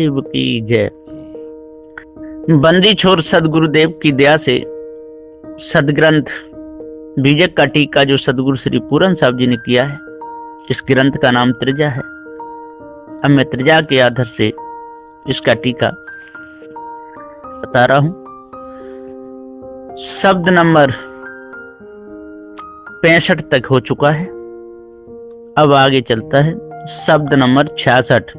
महादेव की जय। बंदी छोर सदगुरुदेव की दया से सदग्रंथ बीजक का टीका जो सदगुरु श्री पूरन साहब जी ने किया है, इस ग्रंथ का नाम त्रिजा है। अब मैं त्रिजा के आधार से इसका टीका बता रहा हूं। शब्द नंबर 65 तक हो चुका है। अब आगे चलता है शब्द नंबर 66।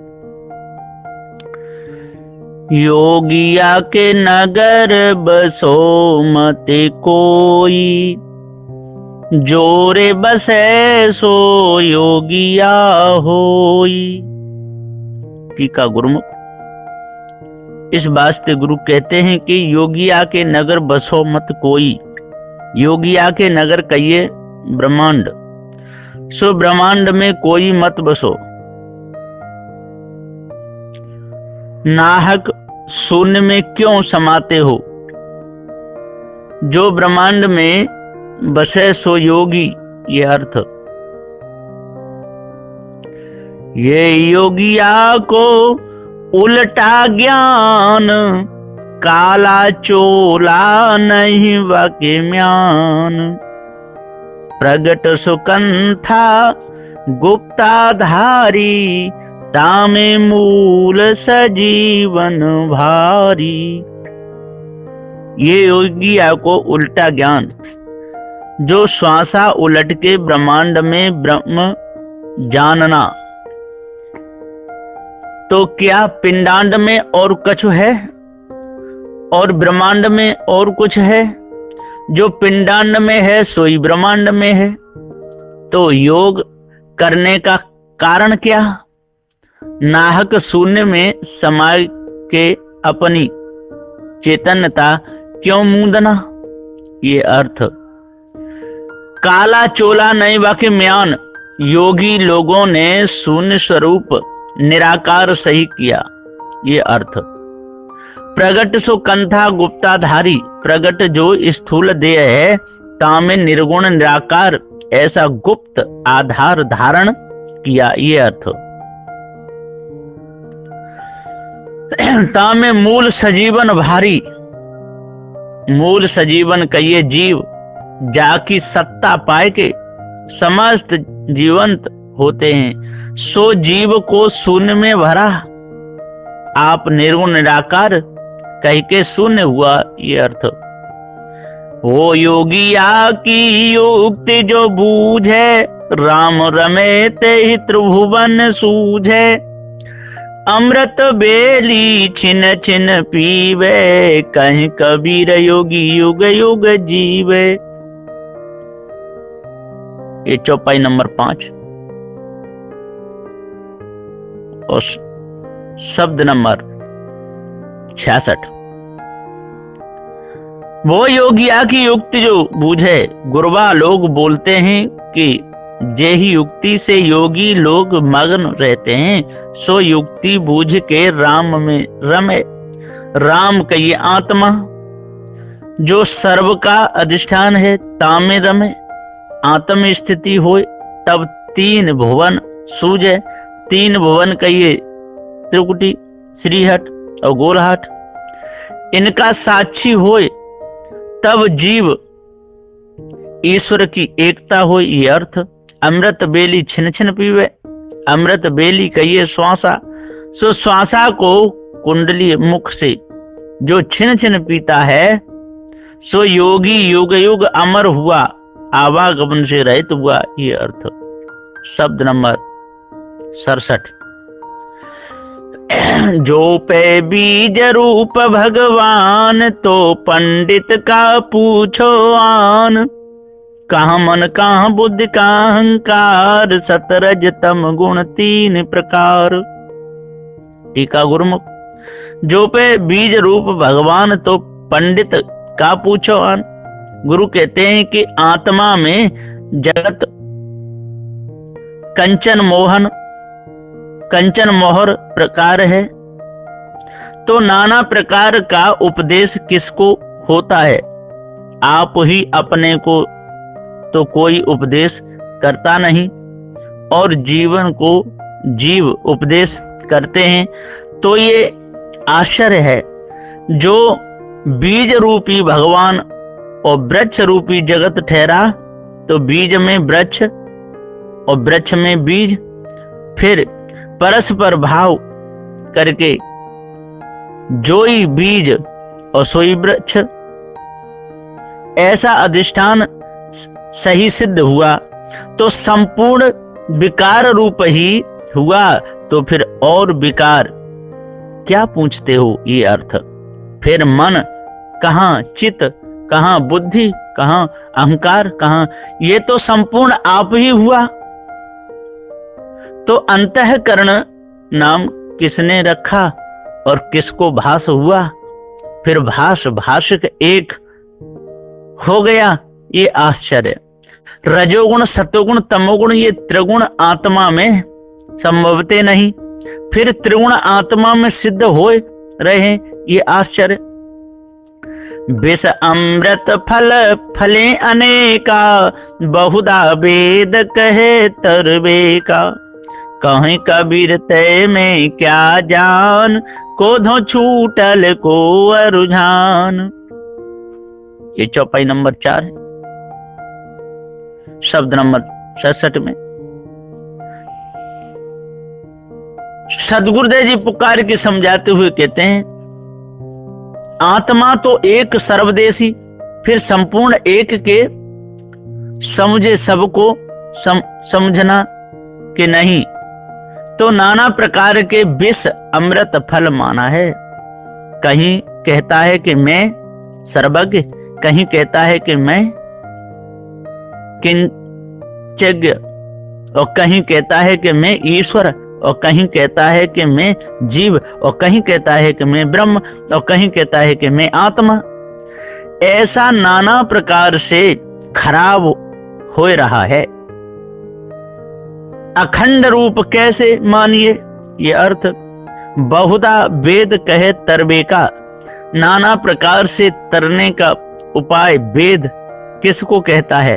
योगिया के नगर बसो मत कोई, जोरे बसे सो योगिया होई। टीका गुरुमुख। इस वास्ते गुरु कहते हैं कि योगिया के नगर बसो मत कोई। योगिया के नगर कहिए ब्रह्मांड, सो ब्रह्मांड में कोई मत बसो। नाहक शून्य में क्यों समाते हो। जो ब्रह्मांड में बसे सो योगी, ये अर्थ। ये योगिया को उल्टा ज्ञान, काला चोला नहीं वाके म्यान। प्रगट सुकंथा गुप्ताधारी, तामे मूल सजीवन भारी। ये योगिया को उल्टा ज्ञान, जो श्वासा उलट के ब्रह्मांड में ब्रह्म जानना। तो क्या पिंडांड में और कुछ है और ब्रह्मांड में और कुछ है? जो पिंडांड में है सोई ब्रह्मांड में है। तो योग करने का कारण क्या? नाहक शून्य में समाय के अपनी चेतनता क्यों मूंदना, ये अर्थ। काला चोला नहीं वाके म्यान, योगी लोगों ने शून्य स्वरूप निराकार सही किया, ये अर्थ। प्रगट सो कंथा गुप्ताधारी, प्रगट जो स्थूल देह है, तामे निर्गुण निराकार ऐसा गुप्त आधार धारण किया, ये अर्थ। तामे मूल सजीवन भारी, मूल सजीवन कहिए जीव, जाकी सत्ता पाए के समस्त जीवंत होते हैं। सो जीव को शून्य में भरा, आप निर्गुण निराकार कह के शून्य हुआ, ये अर्थ। वो योगिया की युक्ति जो बूझे, राम रमे ते ही त्रिभुवन सूझे। अमृत बेली छिन छिन पीवे, कहीं कबीर योगी युग युग जीवे। ये चौपाई नंबर 5 और शब्द नंबर 66। वो योगिया की युक्ति जो बूझे, गुरबा लोग बोलते हैं कि जे ही युक्ति से योगी लोग मग्न रहते हैं, सो युक्ति बूझ के राम में रमे। राम कहिए आत्मा, जो सर्व का अधिष्ठान है, तामे रमे। आत्म स्थिति होए तब तीन भुवन सूझे। तीन भुवन कहिए त्रिकुटी, श्रीहट और गोरहट। इनका साक्षी होए तब जीव ईश्वर की एकता हो, ये अर्थ। अमृत बेली छिन छिन पीवे, अमृत बेली कहिए श्वासा। सो श्वासा को कुंडली मुख से जो छिन छिन पीता है, सो योगी युग युग अमर हुआ, आवागमन से रहित हुआ, ये अर्थ। शब्द नंबर 67। जो पे बीज रूप भगवान, तो पंडित का पूछो आन। कहाँ मन कहाँ बुद्धि का अहंकार, सतरज तम गुण 3 प्रकार। टीका गुरुमुख। जो पे बीज रूप भगवान, तो पंडित का पूछो आन। गुरु कहते हैं कि आत्मा में जगत कंचन मोहर प्रकार है, तो नाना प्रकार का उपदेश किसको होता है? आप ही अपने को तो कोई उपदेश करता नहीं, और जीवन को जीव उपदेश करते हैं। तो ये आश्चर्य है, जो बीज रूपी भगवान और वृक्ष रूपी जगत ठहरा, तो बीज में वृक्ष और वृक्ष में बीज, फिर परस्पर भाव करके जोई बीज और सोई वृक्ष, ऐसा अधिष्ठान सही सिद्ध हुआ तो संपूर्ण विकार रूप ही हुआ। तो फिर और विकार क्या पूछते हो? ये अर्थ। फिर मन कहाँ, चित्त कहाँ, बुद्धि कहाँ, अहंकार कहाँ? ये तो संपूर्ण आप ही हुआ। तो अंतःकरण नाम किसने रखा और किसको भास हुआ? फिर भाषक एक हो गया। ये आश्चर्य। रजोगुण, सतोगुण, तमोगुण ये त्रिगुण आत्मा में संभवते नहीं, फिर त्रिगुण आत्मा में सिद्ध हो रहे। ये आश्चर्य। विष अमृत फल फले अनेका, बहुधा वेद कहे तरवे का। कहीं कबीर तय में क्या जान, कोधो छूटल को रुझान। ये चौपाई नंबर 4 है, शब्द नंबर 66 में। सदगुरुदेव जी पुकार के समझाते हुए कहते हैं, आत्मा तो एक सर्वदेशी, फिर संपूर्ण एक के समझे सबको समझना कि नहीं, तो नाना प्रकार के विष अमृत फल माना है। कहीं कहता है कि मैं सर्वज्ञ, कहीं कहता है कि मैं किंचज्ञ, और कहीं कहता है कि मैं ईश्वर, और कहीं कहता है कि मैं जीव, और कहीं कहता है कि मैं ब्रह्म, और कहीं कहता है कि मैं आत्मा। ऐसा नाना प्रकार से खराब हो रहा है। अखंड रूप कैसे मानिए? ये अर्थ। बहुधा वेद कहे तरबे का, नाना प्रकार से तरने का उपाय वेद किसको कहता है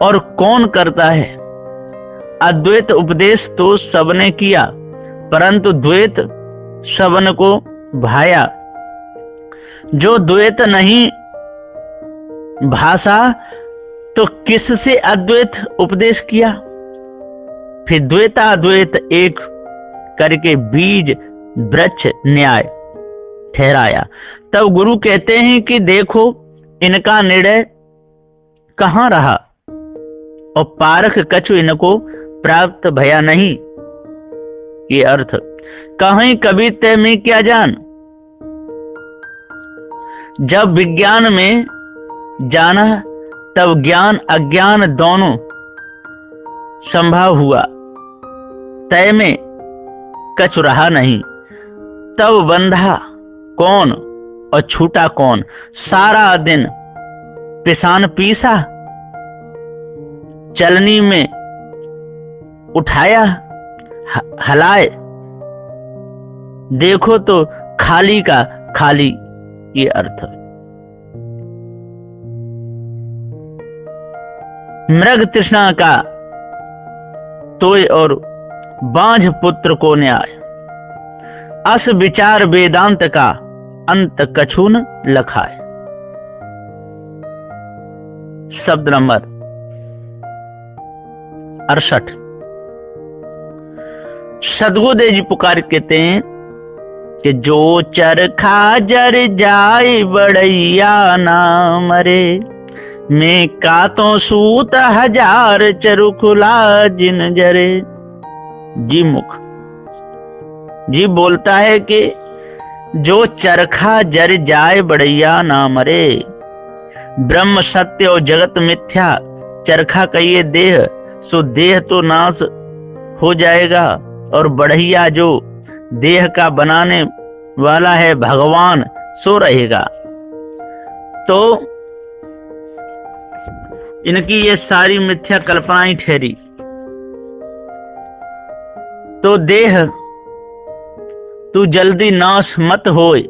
और कौन करता है? अद्वैत उपदेश तो सबने किया, परंतु द्वैत सबन को भाया। जो द्वैत नहीं भाषा, तो किससे अद्वैत उपदेश किया? फिर द्वैताद्वैत एक करके बीज वृक्ष न्याय ठहराया। तब गुरु कहते हैं कि देखो इनका निर्णय कहाँ रहा और पारख कछु इनको प्राप्त भया नहीं। ये अर्थ। कहीं कभी तय में क्या जान, जब विज्ञान में जाना तब ज्ञान अज्ञान दोनों संभव हुआ, तय में कछु रहा नहीं। तब बंधा कौन और छूटा कौन? सारा दिन पिसान पीसा, चलनी में उठाया हलाए, देखो तो खाली का खाली। ये अर्थ। मृग तृष्णा का तोय और बांझ पुत्र को न्याय, अस विचार वेदांत का अंत कछून लखाए। शब्द नंबर 68। सदगुरुदेव जी पुकार कहते हैं कि जो चरखा जर जाए बड़ैया ना मरे, मैं का तो सूत हजार चरुखुला जिन जरे। जी मुख जी बोलता है कि जो चरखा जर जाए बड़ैया ना मरे। ब्रह्म सत्य और जगत मिथ्या, चरखा का ये देह, सो देह तो नाश हो जाएगा, और बढ़ैया जो देह का बनाने वाला है भगवान, सो रहेगा। तो इनकी ये सारी मिथ्या कल्पनाएं ठहरी। तो देह तू जल्दी नाश मत होए,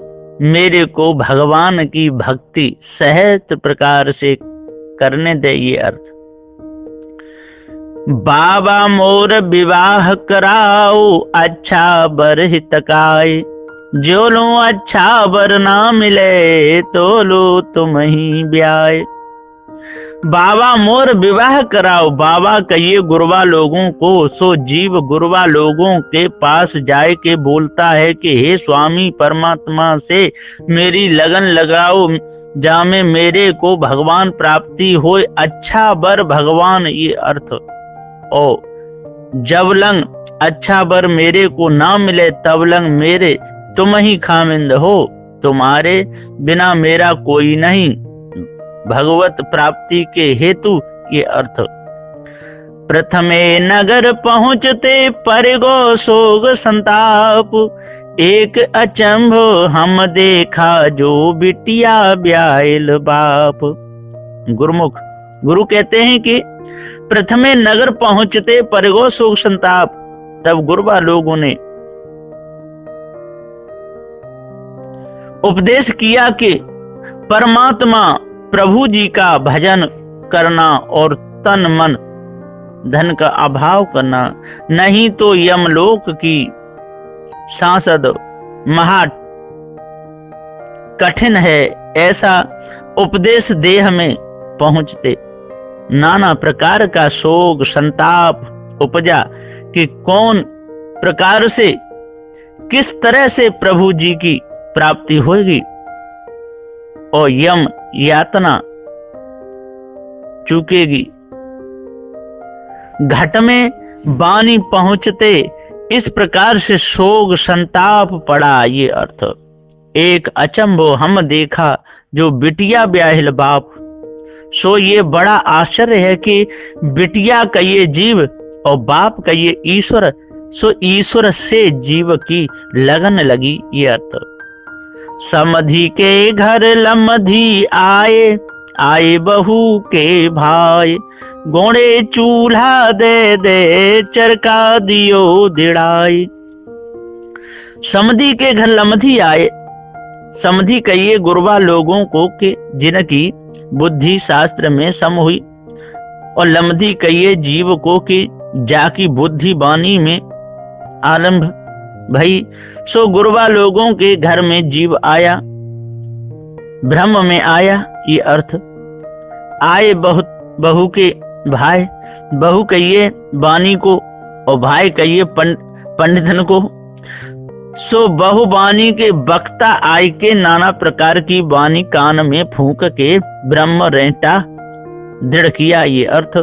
मेरे को भगवान की भक्ति सहज प्रकार से करने दे। ये अर्थ। बाबा मोर विवाह कराओ, अच्छा बर हितकाय। जो लो अच्छा बर ना मिले, तो लो तुम ही ब्याह। बाबा मोर विवाह कराओ, बाबा कहिए गुरबा लोगों को। सो जीव गुरबा लोगों के पास जाए के बोलता है कि हे स्वामी परमात्मा से मेरी लगन लगाओ, जामे मेरे को भगवान प्राप्ति होए, अच्छा बर भगवान ये अर्थ। ओ जब लंग अच्छा बर मेरे को ना मिले, तब लंग मेरे तुम ही खामिंद हो, तुम्हारे बिना मेरा कोई नहीं, भगवत प्राप्ति के हेतु ये अर्थ। प्रथमे नगर पहुँचते परिगो सोग संताप, एक अचंभो हम देखा जो बिटिया ब्यायल बाप। गुरुमुख गुरु कहते हैं कि प्रथमे नगर पहुँचते परिगो सोग संताप, तब गुरबा लोगों ने उपदेश किया कि परमात्मा प्रभु जी का भजन करना और तन मन धन का अभाव करना, नहीं तो यमलोक की सांसद महा कठिन है। ऐसा उपदेश देह में पहुंचते नाना प्रकार का शोक संताप उपजा कि कौन प्रकार से किस तरह से प्रभु जी की प्राप्ति होगी और यम यातना चुकेगी। घट में बानी पहुंचते इस प्रकार से शोक संताप पड़ा ये अर्थ। एक अचंभो हम देखा जो बिटिया ब्याहिल बाप। सो ये बड़ा आश्चर्य है कि बिटिया का ये जीव और बाप का ये ईश्वर, सो ईश्वर से जीव की लगन लगी ये अर्थ। समधि के घर लमधि आए, आए बहू के भाई, गोड़े चूल्हा दे दे चरका दियो दिड़ाई। समधि के घर लमधि आए, समधि कहिए गुरबा लोगों को कि जिनकी बुद्धि शास्त्र में सम हुई, और लमधि कहिए जीव को कि जाकी बुद्धि बानी में आरंभ भई। सो गुरबा लोगों के घर में जीव आया, ब्रह्म में आया ये अर्थ। आए बहू के भाई, बहू कहिए बानी को और भाई कहिए पंडितन को। सो बहु बानी के बक्ता आय के नाना प्रकार की बानी कान में फूंक के ब्रह्म रेंटा दृढ़ किया ये अर्थ।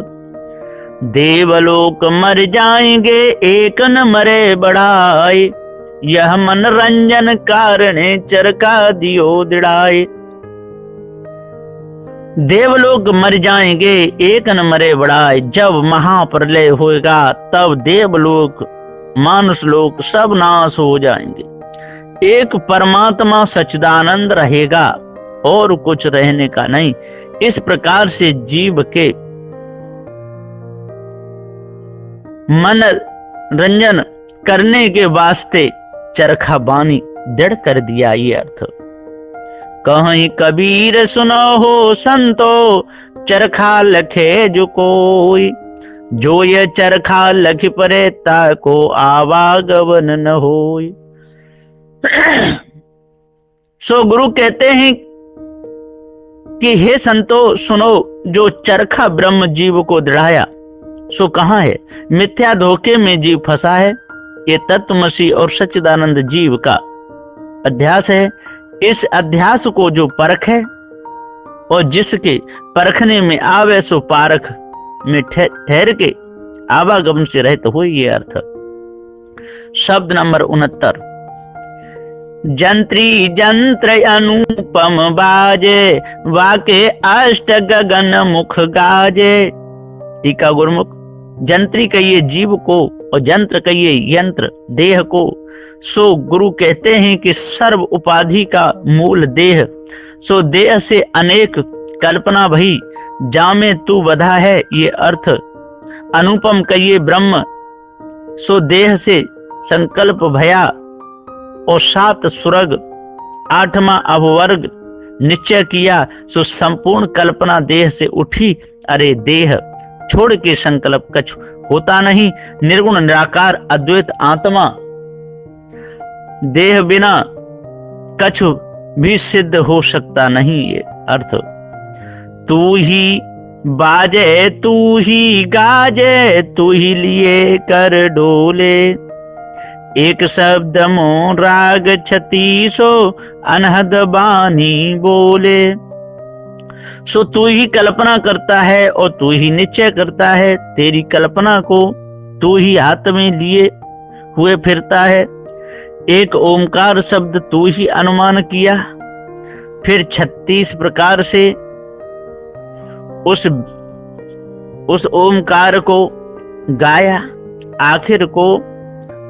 देवलोक मर जाएंगे एक न मरे बढ़ाए, यह मनोरंजन कारणे चरका दियो दिड़ाए। देवलोक मर जाएंगे एक न मरे बढ़ाए, जब महाप्रलय होगा तब देवलोक मानुष लोक सब नाश हो जाएंगे। एक परमात्मा सच्चिदानंद रहेगा और कुछ रहने का नहीं। इस प्रकार से जीव के मन रंजन करने के वास्ते चरखा बानी दृढ़ कर दिया ये अर्थ। कहीं कबीर सुनो हो संतो, चरखा लखे जो कोई, जो ये चरखा लख परे ताको आवागमन न होई। सो गुरु कहते हैं कि हे संतो सुनो, जो चरखा ब्रह्म जीव को दृढ़ाया सो कहाँ है? मिथ्या धोखे में जीव फंसा है। ये तत्वमसी और सच्चिदानंद जीव का अध्यास है। इस अध्यास को जो परख है और जिसके परखने में आवे सो पारख में ठहर के आवागम से रहित हो ये अर्थ। शब्द नंबर 69। जंत्री जंत्र अनुपम बाजे, वाके अष्ट गगन मुख गाजे। टीका गुरुमुख। जंत्री कहिए जीव को और जंत्र कहिए यंत्र देह को। सो गुरु कहते हैं कि सर्व उपाधि का मूल देह। सो देह से अनेक कल्पना भई, जामे तू बधा है ये अर्थ। अनुपम कहिए ब्रह्म। सो देह से संकल्प भया और 7 सुरग 8वां अववर्ग निश्चय किया। सो संपूर्ण कल्पना देह से उठी। अरे देह छोड़ के संकल्प कछु होता नहीं। निर्गुण निराकार अद्वैत आत्मा देह बिना कछु भी सिद्ध हो सकता नहीं। ये अर्थ तू ही बाजे तू ही गाजे तू ही लिए कर डोले, एक शब्द मो राग छतीसो अनहद बानी बोले। सो तू ही कल्पना करता है और तू ही निश्चय करता है। तेरी कल्पना को तू ही हाथ में लिए हुए फिरता है। एक ओमकार शब्द तू ही अनुमान किया, फिर 36 प्रकार से उस ओमकार को गाया, आखिर को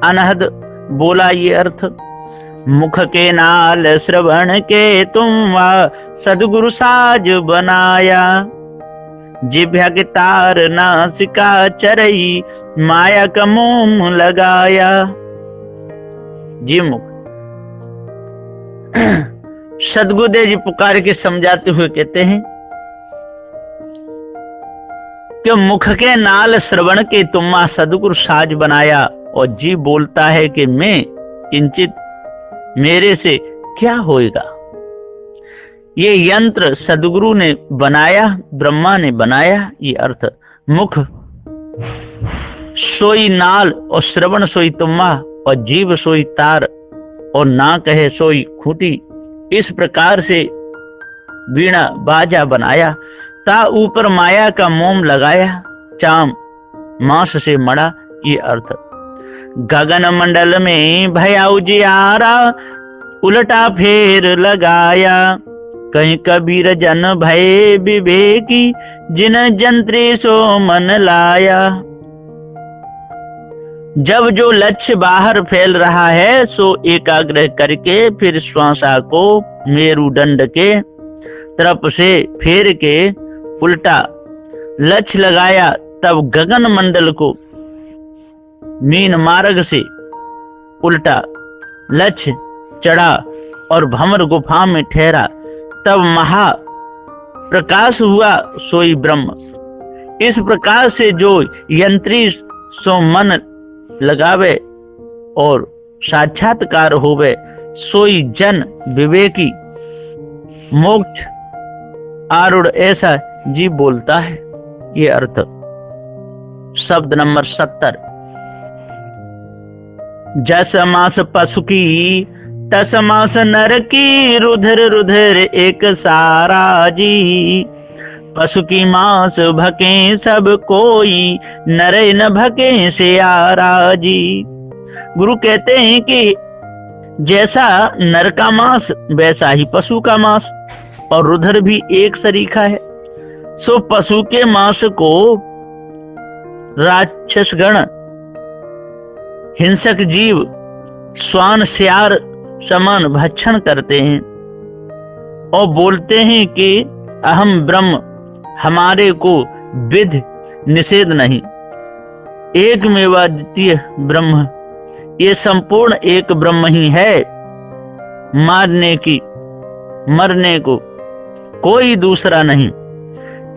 अनहद बोला। ये अर्थ मुख के नाल श्रवण के तुम सदगुरु साज बनाया, जिभ्या के तार नासिका चरई माया का मोम लगाया। जी मुख सदगुरुदेव जी पुकार के समझाते हुए कहते हैं कि मुख के नाल श्रवण के तुम्मा सदगुरु साज बनाया, और जी बोलता है कि मैं किंचित मेरे से क्या होएगा। ये यंत्र सदगुरु ने बनाया, ब्रह्मा ने बनाया। ये अर्थ मुख सोई नाल और श्रवण सोई तुम्मा और जीव सोई तार और ना कहे सोई खूंटी, इस प्रकार से वीणा बाजा बनाया। ता ऊपर माया का मोम लगाया, चाम मांस से मड़ा। ये अर्थ गगन मंडल में भया उजियारा, उल्टा फेर लगाया। कहीं कबीर जन भय विवेकी, जिन जंत्री सो मन लाया। जब जो लक्ष्य बाहर फैल रहा है, सो एकाग्र करके फिर श्वासा को मेरुदंड के तरफ से फेर के उल्टा लक्ष्य लगाया। तब गगन मंडल को मीन मार्ग से उल्टा लक्ष्य चढ़ा और भंवर गुफा में ठहरा। तब महा प्रकाश हुआ सोई ब्रह्म। इस प्रकार से जो यंत्री सो मन लगावे और साक्षात्कार होवे, सोई जन विवेकी मोक्ष आरूढ़, ऐसा जी बोलता है। ये अर्थ शब्द नंबर 70। जस मास पशु की तस मास नर की, रुधिर रुधिर एक सारा जी। पशु की मांस भके सब कोई, नरे न भके से आरा जी। गुरु कहते हैं कि जैसा नर का मांस वैसा ही पशु का मांस, और रुधिर भी एक सरीखा है। सो पशु के मांस को राक्षसगण, हिंसक जीव, श्वान सियार समान भक्षण करते हैं और बोलते हैं कि अहम ब्रह्म, हमारे को विध निषेध नहीं। एक मेवाद्वितीय ब्रह्म, ये संपूर्ण एक ब्रह्म ही है। मरने को कोई दूसरा नहीं,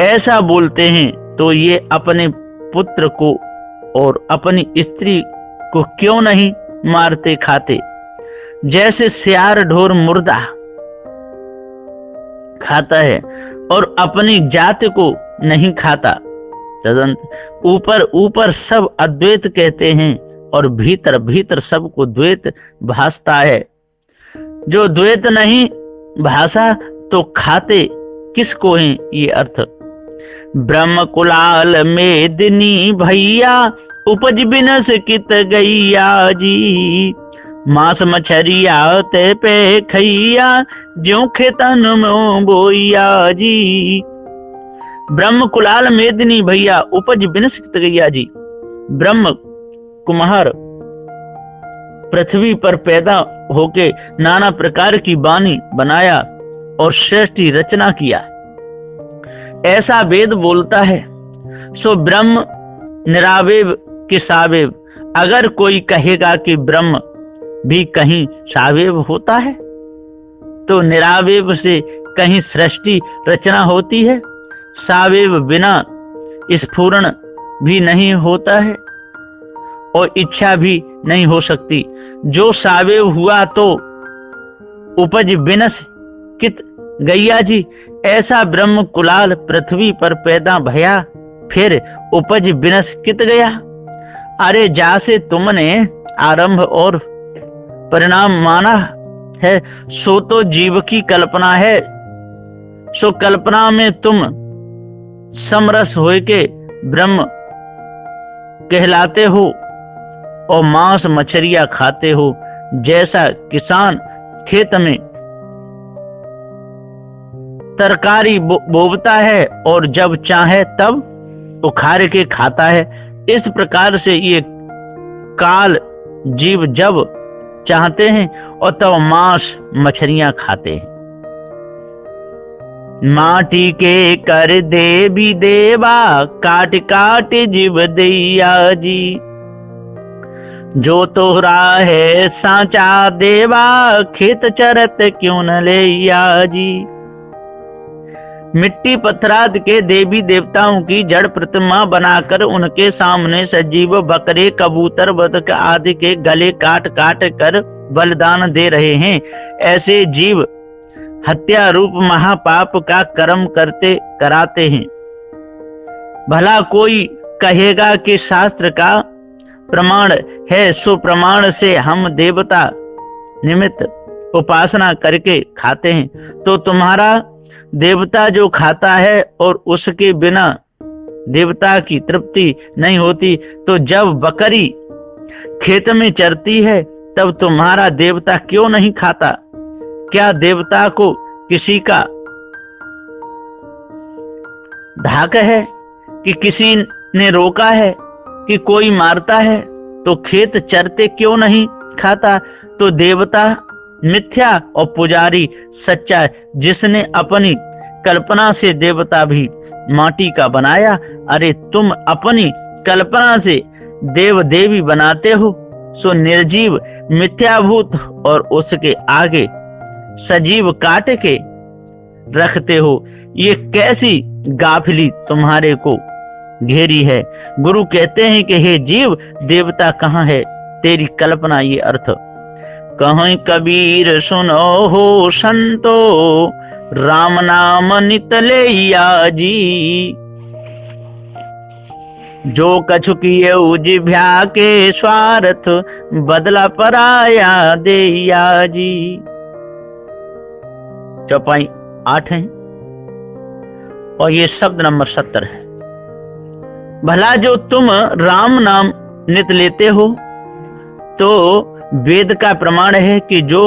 ऐसा बोलते हैं। तो ये अपने पुत्र को और अपनी स्त्री को क्यों नहीं मारते खाते? जैसे सियार ढोर मुर्दा खाता है और अपनी जाति को नहीं खाता। ऊपर ऊपर सब अद्वैत कहते हैं और भीतर भीतर सबको द्वैत भासता है। जो द्वैत नहीं भाषा तो खाते किसको हैं? ये अर्थ ब्रह्म कुलाल मेदिनी भैया, उपज बिनस कित गैया जी। मांस मछरिया ते पे खैया, ज्यों खेतन में बोइया जी। ब्रह्म कुलाल मेदिनी भैया, उपज बिनस कित गैया जी। ब्रह्म कुम्हार पृथ्वी पर पैदा होके नाना प्रकार की वाणी बनाया और सृष्टि रचना किया, ऐसा वेद बोलता है। सो ब्रह्म निरावेव कि सावेव। अगर कोई कहेगा कि ब्रह्म भी कहीं सावेव होता है, तो निरावेव से कहीं सृष्टि रचना होती है। सावेव बिना स्फुरण भी नहीं होता है और इच्छा भी नहीं हो सकती। जो सावेव हुआ तो उपज बिनस कित गैया जी, ऐसा ब्रह्म कुलाल पृथ्वी पर पैदा भया, फिर उपज बिनस कित गया। अरे जैसे तुमने आरंभ और परिणाम माना है, सो तो जीव की कल्पना है। सो कल्पना में तुम समरस होए के ब्रह्म कहलाते हो और मांस मछलियां खाते हो। जैसा किसान खेत में तरकारी बोवता है और जब चाहे तब उखाड़ के खाता है, इस प्रकार से ये काल जीव जब चाहते हैं और तब मांस मछलियां खाते हैं। माटी के कर दे भी देवा, काट काट जीव दैया जी। जो तोहरा है सांचा देवा, खेत चरत क्यों न लैया जी। मिट्टी पत्थराद के देवी देवताओं की जड़ प्रतिमा बनाकर उनके सामने सजीव बकरे कबूतर बतख आदि के गले काट काट कर बलिदान दे रहे हैं। ऐसे जीव हत्या रूप महापाप का कर्म करते कराते हैं। भला कोई कहेगा कि शास्त्र का प्रमाण है, सो प्रमाण से हम देवता निमित्त उपासना करके खाते हैं। तो तुम्हारा देवता जो खाता है और उसके बिना देवता की तृप्ति नहीं होती, तो जब बकरी खेत में चरती है तब तुम्हारा देवता क्यों नहीं खाता? क्या देवता को किसी का धाक है कि किसी ने रोका है कि कोई मारता है तो खेत चरते क्यों नहीं खाता? तो देवता मिथ्या और पुजारी सच्चा, जिसने अपनी कल्पना से देवता भी माटी का बनाया। अरे तुम अपनी कल्पना से देव देवी बनाते हो, सो निर्जीव मिथ्याभूत और उसके आगे सजीव काट के रखते हो। ये कैसी गाफिली तुम्हारे को घेरी है। गुरु कहते हैं कि हे जीव, देवता कहाँ है, तेरी कल्पना ये अर्थ। कहीं कबीर सुनो हो संतो, राम नाम नित लैया जी। जो कछु किए जिभ्या के स्वार्थ, बदला पराया देया जी। चौपाई 8 है और ये शब्द नंबर 70 है। भला जो तुम राम नाम नित लेते हो, तो वेद का प्रमाण है कि जो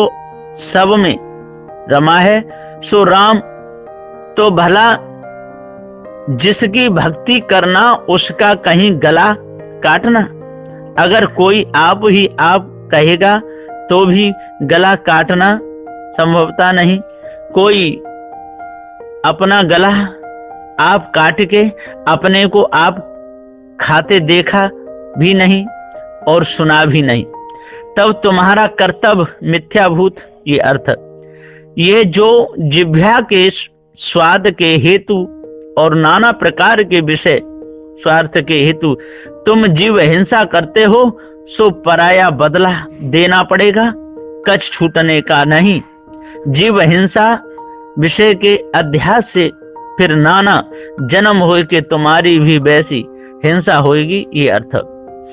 सब में रमा है सो राम। तो भला जिसकी भक्ति करना उसका कहीं गला काटना। अगर कोई आप ही आप कहेगा तो भी गला काटना संभवता नहीं। कोई अपना गला आप काट के अपने को आप खाते देखा भी नहीं और सुना भी नहीं, तब तुम्हारा कर्तव्य मिथ्याभूत ये अर्थ। ये जो जिह्वा के स्वाद के हेतु और नाना प्रकार के विषय स्वार्थ के हेतु तुम जीव हिंसा करते हो, सो पराया बदला देना पड़ेगा, कछ छूटने का नहीं। जीव हिंसा विषय के अध्यास से फिर नाना जन्म हो के तुम्हारी भी वैसी हिंसा होगी, ये अर्थ।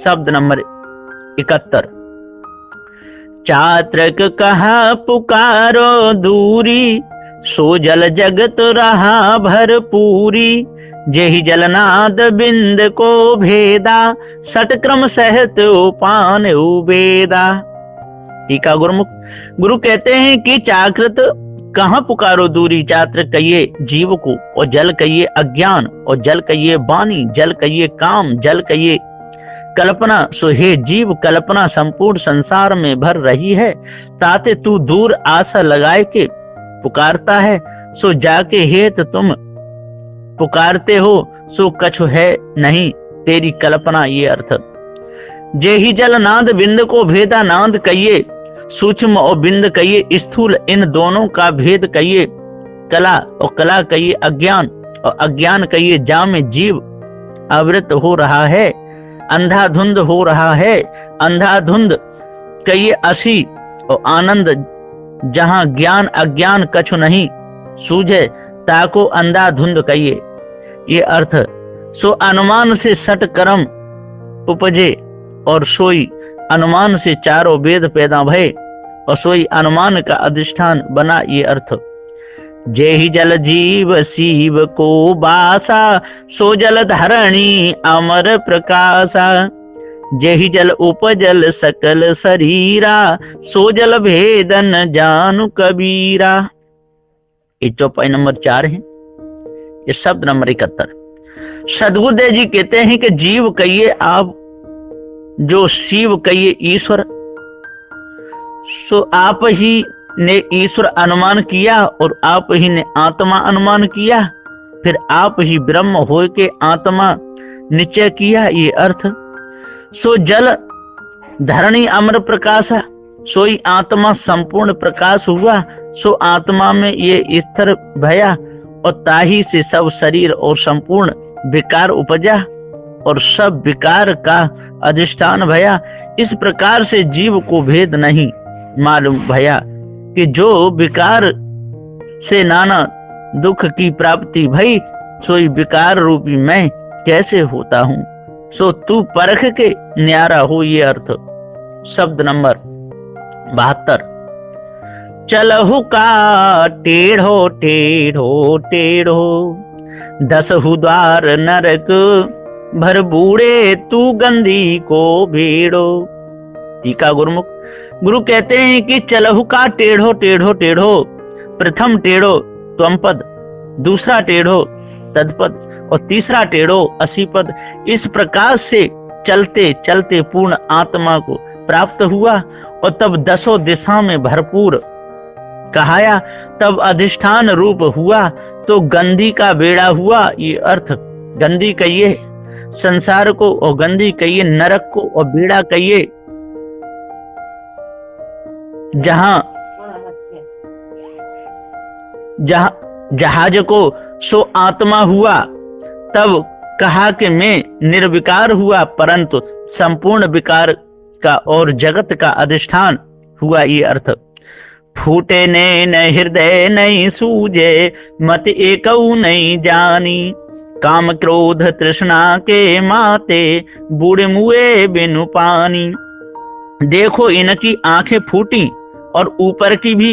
शब्द नंबर 71। चात्रक कहा पुकारो दूरी, सो जल जगत रहा भरपूरी। जेहि जलनाद बिंद को भेदा, सटक्रम सहत उपान उबेदा। टीका गुरुमुख। गुरु कहते हैं कि चाकृत कहाँ पुकारो दूरी। चात्र कहिए जीव को, और जल कहिए अज्ञान, और जल कहिए वाणी, जल कहिए काम, जल कहिए कल्पना। सो हे जीव, कल्पना संपूर्ण संसार में भर रही है, ताते तू दूर आशा लगाए के पुकारता है। सो जाके हेत तुम पुकारते हो, सो कछु है नहीं, तेरी कल्पना ये अर्थ। जे ही जल नाद बिंद को भेदा, नाद कहिए सूक्ष्म और बिंद कहिए स्थूल, इन दोनों का भेद कहिए कला, और कला कहिए अज्ञान, और अज्ञान कहिए जामे जीव आवृत हो रहा है, अंधाधुंध हो रहा है। अंधाधुंध कहिए असी और आनंद जहाँ ज्ञान अज्ञान कछु नहीं सूझे ताको अंधाधुंध कहिए। ये अर्थ सो अनुमान से सट कर्म उपजे और सोई अनुमान से चारों वेद पैदा भये और सोई अनुमान का अधिष्ठान बना। ये अर्थ जेहि जल जीव शिव को बासा सो जल धरणी अमर प्रकाशा। जेहि जल उपजल सकल शरीरा सो जल भेदन जानु कबीरा। ये चौपाई नंबर 4 है। ये शब्द नंबर 71। सदगुरुदेव जी कहते हैं कि जीव कहिए आप, जो शिव कहिए ईश्वर, सो आप ही ने ईश्वर अनुमान किया और आप ही ने आत्मा अनुमान किया, फिर आप ही ब्रह्म हो के आत्मा निश्चय किया। ये अर्थ सो जल धरणी अमर प्रकाश, सोई आत्मा संपूर्ण प्रकाश हुआ। सो आत्मा में ये स्थिर भया और ताही से सब शरीर और संपूर्ण विकार उपजा और सब विकार का अधिष्ठान भया। इस प्रकार से जीव को भेद नहीं मालूम भया कि जो विकार से नाना दुख की प्राप्ति भई, सोई विकार रूपी मैं कैसे होता हूँ। सो तू परख के न्यारा हो। ये अर्थ शब्द नंबर 72। चलहु का टेढ़ो टेढ़ो टेढ़ो, दसहु द्वार नरक भर बूढ़े तू गंदी को भेड़ो। टीका गुरुमुख। गुरु कहते हैं कि चलहु का टेढ़ो टेढ़ो टेढ़ो, प्रथम टेढ़ो त्वमपद, दूसरा टेढ़ो तदपद और तीसरा टेढ़ो असीपद। इस प्रकार से चलते चलते पूर्ण आत्मा को प्राप्त हुआ और तब दसों दिशा में भरपूर कहाया, तब अधिष्ठान रूप हुआ तो गंदी का बेड़ा हुआ। ये अर्थ गंदी कहिए संसार को और गंदी कहिए नरक को और बेड़ा कहिए जहाज को। सो आत्मा हुआ तब कहा कि मैं निर्विकार हुआ, परंतु संपूर्ण विकार का और जगत का अधिष्ठान हुआ। ये अर्थ फूटे नैन हृदय नहीं सूझे, मत एकऊ नहीं जानी, काम क्रोध तृष्णा के माते बूढ़े मुए बिनु पानी। देखो इनकी आंखें फूटी और ऊपर की भी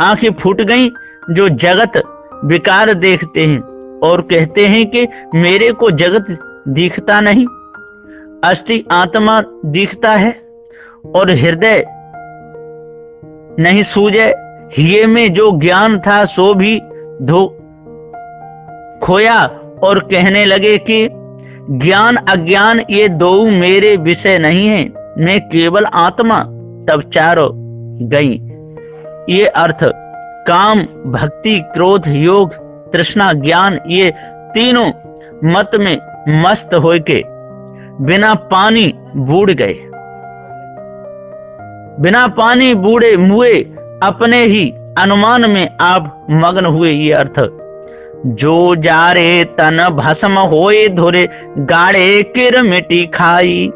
आंखें फूट गईं, जो जगत विकार देखते हैं और कहते हैं कि मेरे को जगत दिखता नहीं, अस्थि आत्मा दिखता है और हृदय नहीं सूझे। हिये में जो ज्ञान था सो भी खोया और कहने लगे कि ज्ञान अज्ञान ये दो मेरे विषय नहीं है, मैं केवल आत्मा। तब चारों गई। ये अर्थ काम भक्ति क्रोध योग तृष्णा ज्ञान ये तीनों मत में मस्त होके बिना पानी बूढ़ गए, बिना पानी बूढ़े मुए अपने ही अनुमान में आप मग्न हुए। ये अर्थ जो जारे तन भस्म होए धुरे गाड़े किर मिटी खाई,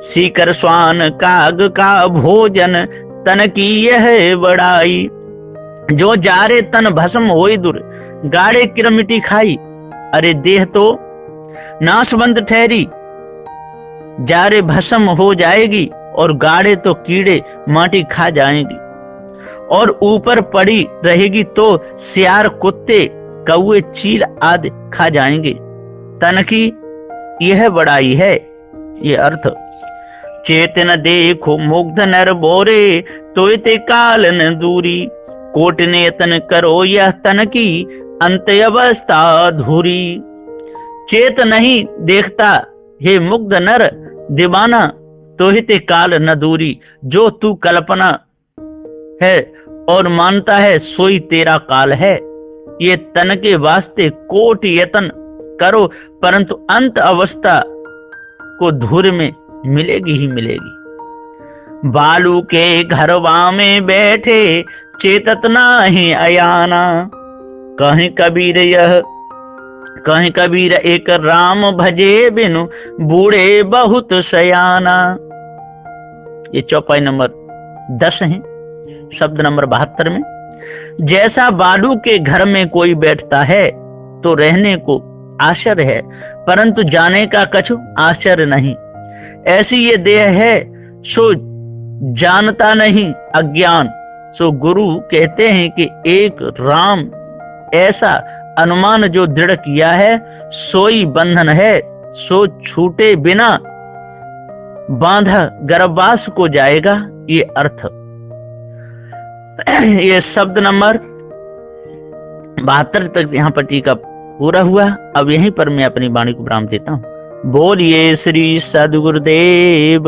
सीकर स्वान काग का भोजन तन की यह बड़ाई। जो जारे तन भस्म होए धुरे गाड़े किर मिटी खाई। अरे देह तो नाशवंत ठहरी, जारे भस्म हो जाएगी और गाड़े तो कीड़े माटी खा जाएंगी और ऊपर पड़ी रहेगी तो सियार कुत्ते कौए चील आदि खा जाएंगे। तन की यह बड़ाई है। ये अर्थ चेतन देखो मुग्ध नर बोरे तो ते काल न दूरी, कोट नेतन करो यह तन की अंत अवस्था धूरी। चेत नहीं देखता हे मुग्ध नर दीवाना तो हिते काल न दूरी। जो तू कल्पना है और मानता है सोई तेरा काल है। ये तन के वास्ते कोट यतन करो परंतु अंत अवस्था को धूर में मिलेगी ही मिलेगी। बालू के घरवा में बैठे चेतत नाही अयाना, कहीं कबीर यह कहीं कबीर एक राम भजे बिनु बूढ़े बहुत सयाना। ये चौपाई नंबर 10 है, शब्द नंबर 72 में। जैसा बालू के घर में कोई बैठता है तो रहने को आश्चर्य है, परंतु जाने का कछु आश्चर्य नहीं। ऐसी ये देह है सो जानता नहीं अज्ञान। सो गुरु कहते हैं कि एक राम ऐसा अनुमान जो दृढ़ किया है, सोई बंधन है, सो छूटे बिना बांधा गर्भवास को जाएगा। ये अर्थ ये शब्द नंबर 72 तक यहाँ पर टीका पूरा हुआ। अब यहीं पर मैं अपनी वाणी को विराम देता हूँ। बोलिए श्री सद्गुरुदेव